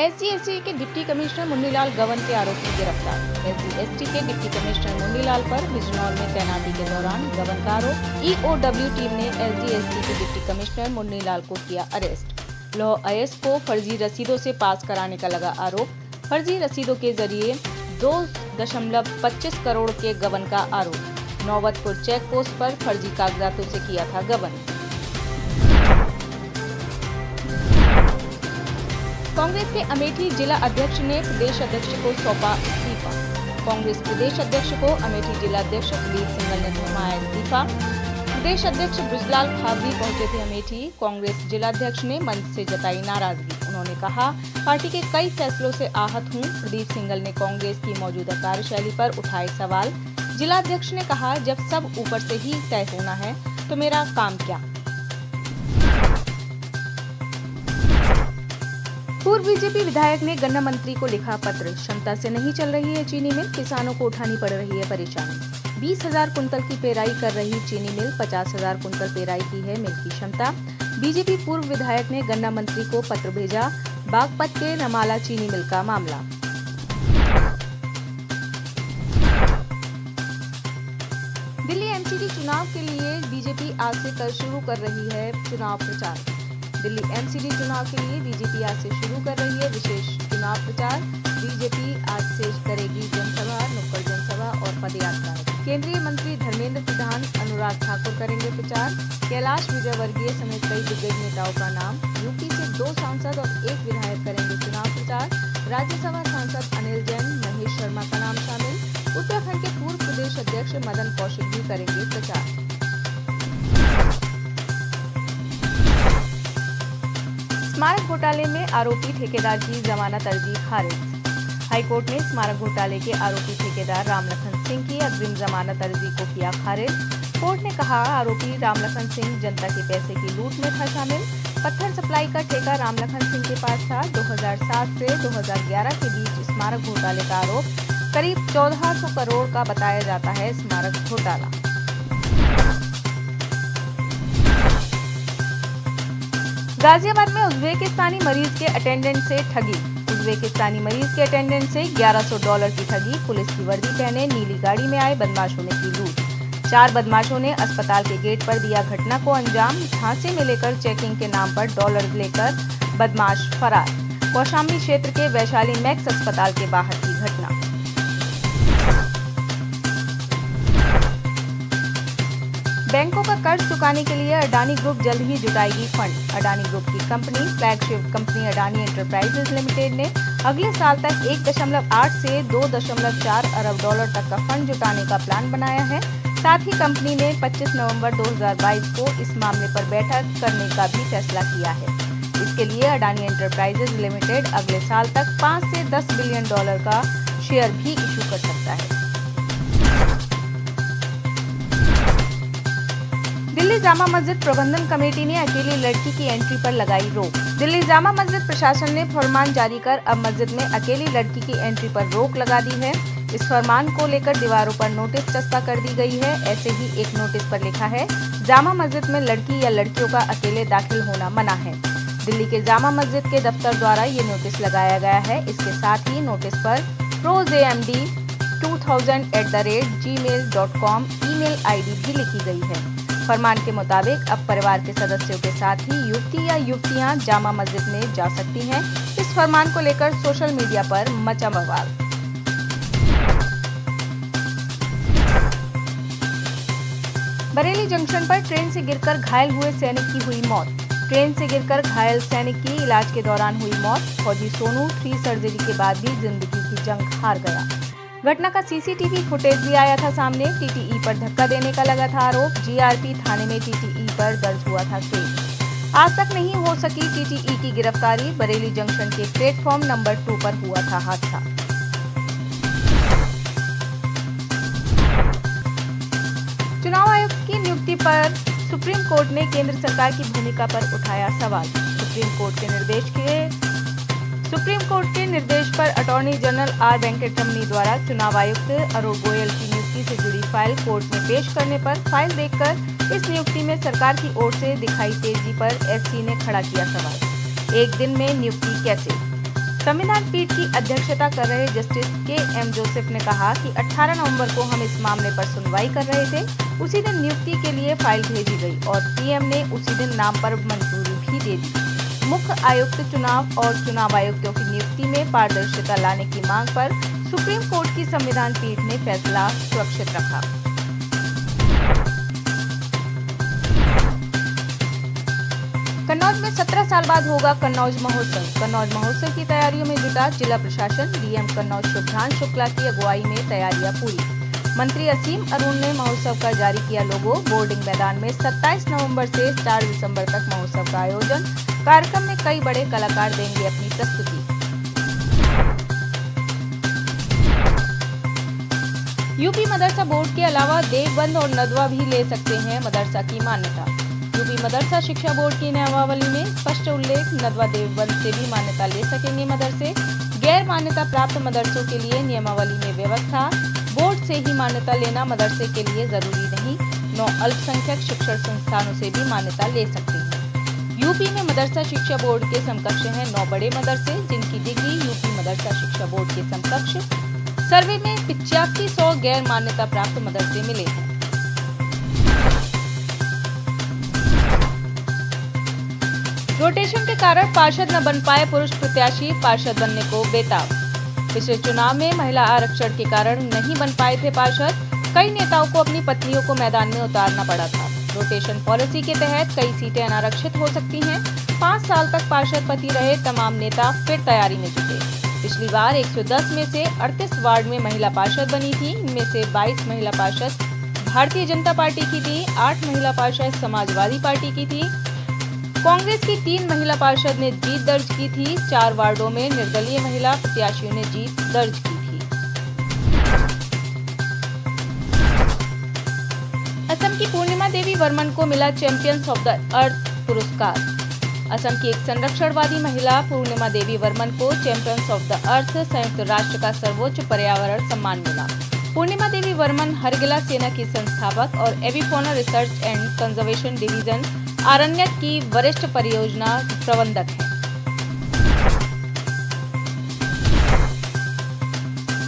SGST के deputy commissioner Munnilal गवन के आरोपी गिरफ्तार। SGST के डिप्टी कमिश्नर मुन्नीलाल पर बिजनौर में तैनाती के दौरान गवन का आरोप। EOW टीम ने SGST के डिप्टी कमिश्नर मुन्नीलाल को किया अरेस्ट। लौह अयस्क को फर्जी रसीदों से पास कराने का लगा आरोप। फर्जी रसीदों के जरिए 2.25 करोड़ के गबन का आरोप। नौबतपुर चेक पोस्ट पर फर्जी कागजातों से किया था गबन। कांग्रेस के अमेठी जिला अध्यक्ष ने प्रदेश अध्यक्ष को सौंपा इस्तीफा। कांग्रेस प्रदेश अध्यक्ष को अमेठी जिला अध्यक्ष प्रदीप सिंघल ने थमाया इस्तीफा। प्रदेश अध्यक्ष बृजलाल खाबरी पहुंचे थे अमेठी। कांग्रेस जिलाध्यक्ष ने मंच से जताई नाराजगी। उन्होंने कहा, पार्टी के कई फैसलों से आहत हूं। प्रदीप सिंघल ने कांग्रेस की मौजूदा कार्यशैली पर उठाए सवाल। जिलाध्यक्ष ने कहा, जब सब ऊपर से ही तय होना है तो मेरा काम क्या। पूर्व बीजेपी विधायक ने गन्ना मंत्री को लिखा पत्र। क्षमता से नहीं चल रही है चीनी मिल, किसानों को उठानी पड़ रही है परेशानी। 20,000 कुंतल की पेराई कर रही चीनी मिल, 50,000 कुंतल पेराई की है मिल की क्षमता। बीजेपी पूर्व विधायक ने गन्ना मंत्री को पत्र भेजा। बागपत के रमाला चीनी मिल का मामला। दिल्ली एमसीडी चुनाव के लिए बीजेपी आज से कल शुरू कर रही है चुनाव प्रचार। दिल्ली एमसीडी चुनाव के लिए बीजेपी आज से शुरू कर रही है विशेष चुनाव प्रचार। बीजेपी आज से करेगी जनसभा, नुक्कड़ जनसभा और पदयात्रा। केंद्रीय मंत्री धर्मेंद्र प्रधान, अनुराग ठाकुर करेंगे प्रचार। कैलाश विजयवर्गीय समेत कई दिग्गज नेताओं का नाम। यूपी से 2 सांसद और 1 विधायक करेंगे चुनाव प्रचार। राज्यसभा सांसद अनिल जैन, महेश शर्मा का नाम शामिल। उत्तराखंड के पूर्व प्रदेश अध्यक्ष मदन कौशिक भी करेंगे प्रचार। स्मारक घोटाले में आरोपी ठेकेदार की जमानत अर्जी खारिज। हाईकोर्ट ने स्मारक घोटाले के आरोपी ठेकेदार रामलखन सिंह की अग्रिम जमानत अर्जी को किया खारिज। कोर्ट ने कहा, आरोपी रामलखन सिंह जनता के पैसे की लूट में था शामिल। पत्थर सप्लाई का ठेका रामलखन सिंह के पास था। 2007 से 2011 के बीच स्मारक घोटाले का आरोप। करीब 1400 करोड़ का बताया जाता है स्मारक घोटाला। गाजियाबाद में उज्बेकिस्तानी मरीज के अटेंडेंट से ठगी। उज्बेकिस्तानी मरीज के अटेंडेंट से $1100 की ठगी। पुलिस की वर्दी पहने नीली गाड़ी में आए बदमाशों ने की लूट। 4 बदमाशों ने अस्पताल के गेट पर दिया घटना को अंजाम। झांसे में लेकर चेकिंग के नाम पर डॉलर लेकर बदमाश फरार। कौशाम्बी क्षेत्र के वैशाली मैक्स अस्पताल के बाहर की घटना। बैंकों का कर्ज चुकाने के लिए अडानी ग्रुप जल्द ही जुटाएगी फंड। अडानी ग्रुप की company flagship company Adani enterprises limited ने अगले साल तक 1.8 से 2.4 अरब डॉलर तक का फंड जुटाने का प्लान बनाया है। साथ ही कंपनी ने 25 नवंबर 2022 को इस मामले पर बैठक करने का भी फैसला किया है। इसके लिए अडानी एंटरप्राइजेज लिमिटेड अगले साल तक 5 से 10 बिलियन डॉलर का शेयर भी इशू कर सकता है। दिल्ली जामा मस्जिद प्रबंधन कमेटी ने अकेली लड़की की एंट्री पर लगाई रोक। दिल्ली जामा मस्जिद प्रशासन ने फरमान जारी कर अब मस्जिद में अकेली लड़की की एंट्री पर रोक लगा दी है। इस फरमान को लेकर दीवारों पर नोटिस चस्पा कर दी गई है। ऐसे ही एक नोटिस पर लिखा है, जामा मस्जिद में लड़की या लड़कियों का अकेले दाखिल होना मना है। दिल्ली के जामा मस्जिद के दफ्तर द्वारा ये नोटिस लगाया गया है। इसके साथ ही नोटिस पर prozamd2000@gmail.com ईमेल आईडी भी लिखी गई है। फरमान के मुताबिक अब परिवार के सदस्यों के साथ ही युवती या युवतियां जामा मस्जिद में जा सकती हैं। इस फरमान को लेकर सोशल मीडिया पर मचा बवाल। बरेली जंक्शन पर ट्रेन से गिरकर घायल हुए सैनिक की हुई मौत। ट्रेन से गिरकर घायल सैनिक की इलाज के दौरान हुई मौत। फौजी सोनू 3 सर्जरी के बाद भी जिंदगी की जंग हार गया। घटना का सीसीटीवी फुटेज भी आया था सामने। टीटीई पर धक्का देने का लगा था आरोप। जीआरपी थाने में टीटीई पर दर्ज हुआ था केस। आज तक नहीं हो सकी टीटीई की गिरफ्तारी। बरेली जंक्शन के प्लेटफॉर्म नंबर 2 पर हुआ था हादसा। चुनाव आयुक्त की नियुक्ति पर सुप्रीम कोर्ट ने केंद्र सरकार की भूमिका पर उठाया सवाल। सुप्रीम कोर्ट के निर्देश के सुप्रीम कोर्ट के निर्देश पर अटॉर्नी जनरल आर वेंकटरमणी द्वारा चुनाव आयुक्त अरुण गोयल की नियुक्ति से जुड़ी फाइल कोर्ट में पेश करने पर फाइल देखकर इस नियुक्ति में सरकार की ओर से दिखाई तेजी पर एससी ने खड़ा किया सवाल। एक दिन में नियुक्ति कैसे? संविधान पीठ की अध्यक्षता कर रहे जस्टिस के एम जोसेफ ने कहा कि 18 नवंबर को हम इस मामले पर सुनवाई कर रहे थे। उसी दिन नियुक्ति के लिए फाइल भेजी गई और पीएम ने उसी दिन नाम पर मंजूरी भी दे दी। मुख्य आयुक्त चुनाव और चुनाव आयुक्तों की नियुक्ति में पारदर्शिता लाने की मांग पर सुप्रीम कोर्ट की संविधान पीठ ने फैसला सुरक्षित रखा। कन्नौज में 17 साल बाद होगा कन्नौज महोत्सव। कन्नौज महोत्सव की तैयारियों में जुटा जिला प्रशासन। डीएम कन्नौज शुभ्रांशु शुक्ला की अगुवाई में तैयारियां पूरी। मंत्री असीम अरुण ने महोत्सव का जारी किया लोगो। बोर्डिंग मैदान में 27 नवंबर से 4 दिसंबर तक महोत्सव का आयोजन। कार्यक्रम में कई बड़े कलाकार देंगे अपनी प्रस्तुति। यूपी मदरसा बोर्ड के अलावा देवबंद और नदवा भी ले सकते हैं मदरसा की मान्यता। यूपी मदरसा शिक्षा बोर्ड की नियमावली में स्पष्ट उल्लेख। नदवा देवबंद से भी मान्यता ले सकेंगे मदरसे। गैर मान्यता प्राप्त मदरसों के लिए नियमावली में व्यवस्था। बोर्ड से ही मान्यता लेना मदरसे के लिए जरूरी नहीं। 9 अल्पसंख्यक शिक्षण संस्थानों से भी मान्यता ले सकते हैं। यूपी में मदरसा शिक्षा बोर्ड के समकक्ष हैं 9 बड़े मदरसे, जिनकी डिग्री यूपी मदरसा शिक्षा बोर्ड के समकक्ष। सर्वे में 8500 गैर मान्यता प्राप्त मदरसे मिले हैं। रोटेशन के कारण पार्षद न बन पाए पुरुष प्रत्याशी, पार्षद बनने को बेताब। पिछले चुनाव में महिला आरक्षण के कारण नहीं बन पाए थे पार्षद। कई नेताओं को अपनी पत्नियों को मैदान में उतारना पड़ा था। रोटेशन पॉलिसी के तहत कई सीटें अनारक्षित हो सकती हैं। 5 साल तक पार्षद पति रहे तमाम नेता फिर तैयारी में जुटे। पिछली बार 110 में से 38 वार्ड में महिला पार्षद बनी थी। इनमें से 22 महिला पार्षद भारतीय जनता पार्टी की थी, 8 महिला पार्षद समाजवादी पार्टी की थी। कांग्रेस की 3 महिला पार्षद ने जीत दर्ज की थी। 4 वार्डों में निर्दलीय महिला प्रत्याशियों ने जीत दर्ज की थी। असम की पूर्णिमा देवी वर्मन को मिला चैंपियंस ऑफ द अर्थ पुरस्कार। असम की एक संरक्षणवादी महिला पूर्णिमा देवी वर्मन को चैंपियंस ऑफ द अर्थ संयुक्त राष्ट्र का सर्वोच्च पर्यावरण सम्मान मिला। पूर्णिमा देवी वर्मन हरगिला सेना की संस्थापक और एविफोना रिसर्च एंड कंजर्वेशन डिवीजन आरण्यक की वरिष्ठ परियोजना प्रबंधक हैं।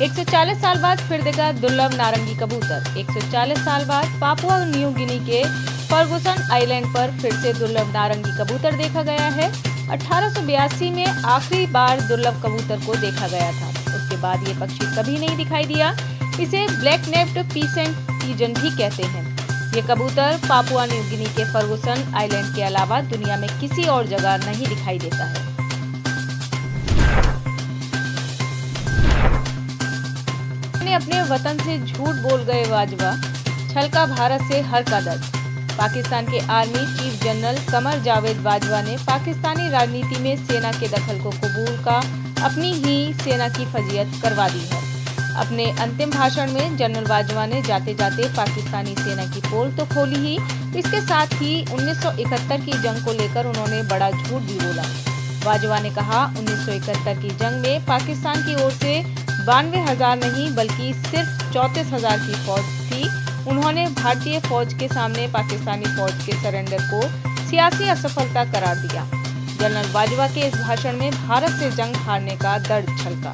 140 साल बाद फिर देखा दुर्लभ नारंगी कबूतर। 140 साल बाद पापुआ न्यू गिनी के फर्गुसन आइलैंड पर फिर से दुर्लभ नारंगी कबूतर देखा गया है। 1882 में आखिरी बार दुर्लभ कबूतर को देखा गया था। उसके बाद ये पक्षी कभी नहीं दिखाई दिया। इसे ब्लैक नेप्ड पीसेंट पिजन भी कहते हैं। ये कबूतर पापुआ न्यू गिनी के फर्गुसन आइलैंड के अलावा दुनिया में किसी और जगह नहीं दिखाई देता है। अपने वतन से झूठ बोल गए बाजवा, छलका भारत से हर कदर। पाकिस्तान के army chief general Qamar Javed Bajwa ने पाकिस्तानी राजनीति में सेना के दखल को कबूल का अपनी ही सेना की फजीयत करवा दी है। अपने अंतिम भाषण में जनरल बाजवा ने जाते जाते पाकिस्तानी सेना की पोल तो खोली ही, इसके साथ ही 1971 की जंग को लेकर उन्होंने बड़ा झूठ भी बोला। बाजवा ने कहा 1971 की जंग में पाकिस्तान की ओर से 92,000 नहीं बल्कि सिर्फ 34,000 की फौज थी। उन्होंने भारतीय फौज के सामने पाकिस्तानी फौज के सरेंडर को सियासी असफलता करार दिया। जनरल बाजवा के इस भाषण में भारत से जंग हारने का दर्द छलका।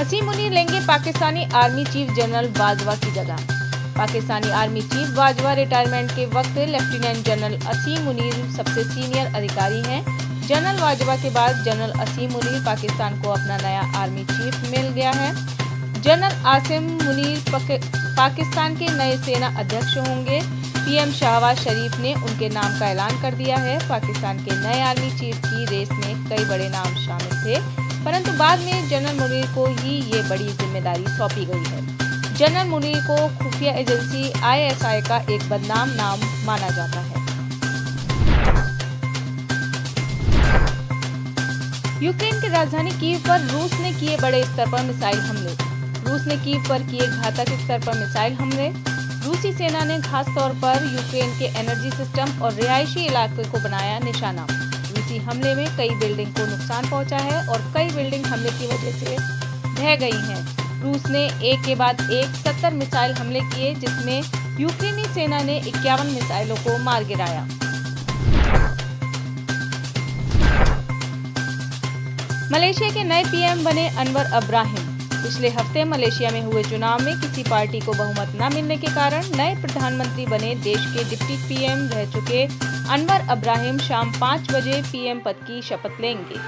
असीम मुनीर लेंगे Pakistani army chief general Bajwa की जगह। Pakistani army chief Bajwa retirement के वक्त लेफ्टिनेंट जनरल असीम मुनीर सबसे सीनियर अधिकारी हैं। जनरल बाजवा के बाद जनरल असीम मुनीर पाकिस्तान को अपना नया आर्मी चीफ मिल गया है। जनरल आसिम मुनीर पाकिस्तान के नए सेना अध्यक्ष होंगे। पीएम शहबाज शरीफ ने उनके नाम का ऐलान कर दिया है। पाकिस्तान के नए आर्मी चीफ की रेस में कई बड़े नाम शामिल थे, परंतु बाद में जनरल मुनीर को ही ये बड़ी जिम्मेदारी सौंपी गई है। जनरल मुनीर को खुफिया एजेंसी ISI का एक बदनाम नाम माना जाता है। यूक्रेन की राजधानी कीव पर रूस ने किए बड़े स्तर पर मिसाइल हमले। रूस ने कीव पर किए घातक स्तर पर मिसाइल हमले। रूसी सेना ने खास तौर पर यूक्रेन के एनर्जी सिस्टम और रिहायशी इलाके को बनाया निशाना। रूसी हमले में कई बिल्डिंग को नुकसान पहुंचा है और कई बिल्डिंग हमले की वजह से ढह गई हैं। रूस ने एक के बाद एक 70 मिसाइल हमले किए, जिसमें यूक्रेनी सेना ने 51 मिसाइलों को मार गिराया। मलेशिया के नए पीएम बने अनवर इब्राहिम। पिछले हफ्ते मलेशिया में हुए चुनाव में किसी पार्टी को बहुमत न मिलने के कारण नए प्रधानमंत्री बने देश के डिप्टी पीएम रह चुके अनवर इब्राहिम शाम 5 बजे पीएम पद की शपथ लेंगे।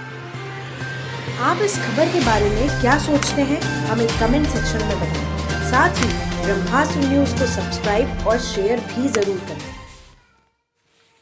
आप इस खबर के बारे में क्या सोचते हैं, हमें कमेंट सेक्शन में बताएं। साथ ही ब्रह्मास्त्र न्यूज को सब्सक्राइब और शेयर भी जरूर करें।